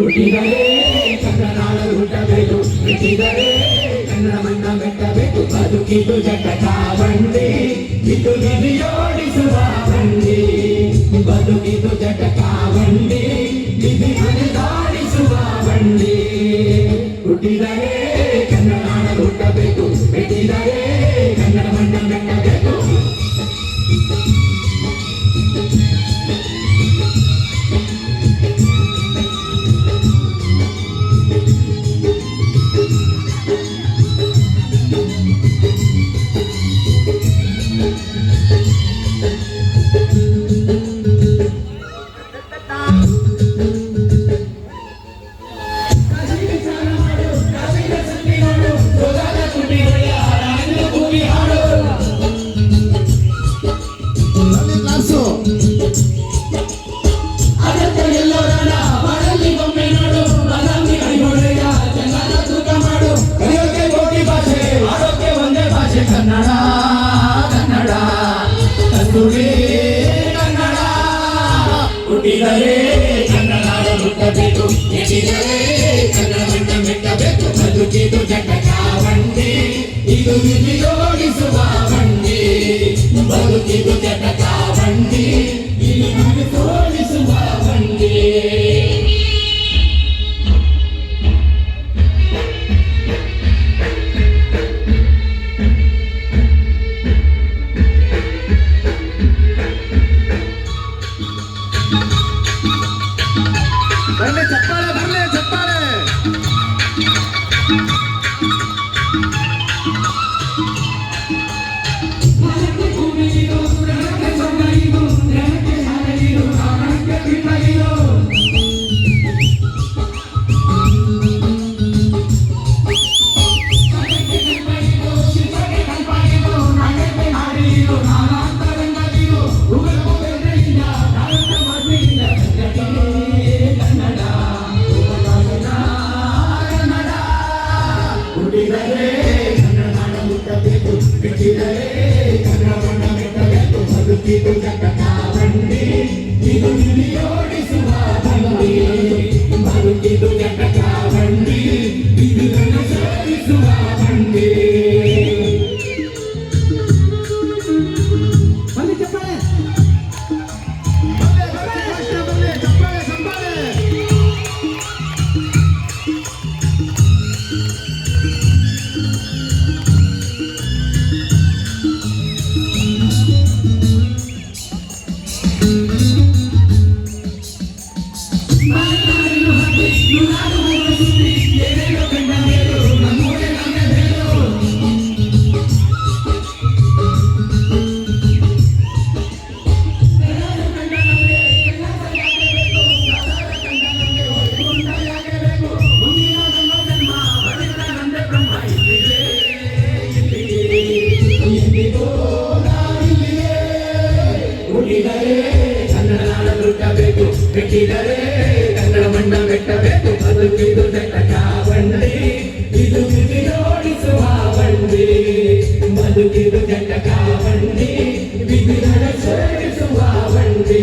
ಹುಟ್ಟಿದರೆ ಕನ್ನಡ ಹುಟ್ಟಬೇಕು, ಹುಟ್ಟಿದರೆ ಕನ್ನಡವನ್ನ ಮೆಟ್ಟಬೇಕು. ಬದುಕಿದು ಜಗತ್ತ ಬಂಡಿ, ಇದು ನಿಧಿಯೋಡಿಸುವ ಬಂಡಿ. ಬದುಕಿದು ಜಗತ್ತ ಬಂಡಿ, ಇದು ನಿಧಾನಿಸುವ ಬಂಡಿ. ಹುಟ್ಟಿದರೆ ಕನ್ನಡ ಹುಟ್ಟಬೇಕು, ಹುಟ್ಟಿದರೆ ಕನ್ನಡವನ್ನ ಮೆಟ್ಟಬೇಕು. ಕನ್ನಡ ಕನ್ನಡ ಕಸ್ತೂರಿ ಕನ್ನಡ. ಹುಟ್ಟಿದರೆ ಕನ್ನಡ ಹುಟ್ಟಬೇಕು, ಎಟ್ಟಿದರೆ ಕನ್ನಡವನ್ನ ಮೆಟ್ಟಬೇಕು. ಬದುಕಿದು ಜಗತ್ತ ಬಂಡಿ, ಇದು ನಿಧಿಯೋಡಿಸುವ ಬಂಡಿ. ಬದುಕಿದು ಜಗತ್ತ ಬಂಡಿ, ಇದು ನಿಧಿಯೋಡಿಸುವ ಬಂಡಿ. ಬರ್ಲಿ ಚಪ್ಪಾಳೆ, ಬರ್ಲಿ ಚಪ್ಪಾಳೆ. ಹುಟ್ಟಿದರೆ ಕನ್ನಡ ಹುಟ್ಟಬೇಕು, ಬಿಟ್ಟಿದರೆ ಕನ್ನಡವನ್ನ ಮೆಟ್ಟಬೇಕು. ಬದುಕಿದು ಜಗತ್ತ ಬಂಡಿ, ಇದು ನಿಧಿಯೋಡಿಸುವ ಬಂಡಿ. ಬದುಕಿದು ಜಗತ್ತ ಬಂಡಿ, ಇದು ಸೇರಿಸುವ ಬಂಡಿ. ಬರ್ಲಿ ಚಪ್ಪಾಳೆ, ಬರ್ಲಿ ಚಪ್ಪಾಳೆ, ಚಪ್ಪಾಳೆ. ಹುಟ್ಟಿದರೆ ಕನ್ನಡ ಹುಟ್ಟಬೇಕು, ಬಿಟ್ಟಿದರೆ ಕನ್ನಡವನ್ನ ಮೆಟ್ಟಬೇಕು. ಬದುಕಿದು ಜಗತ್ತ ಬಂಡಿ, ಇದು ನಿಧಿಯೋಡಿಸುವ ಬಂಡಿ. ಬದುಕಿದು ಜಗತ್ತ ಬಂಡಿ, ಇದು ಸೇರಿಸುವ ಬಂಡಿ.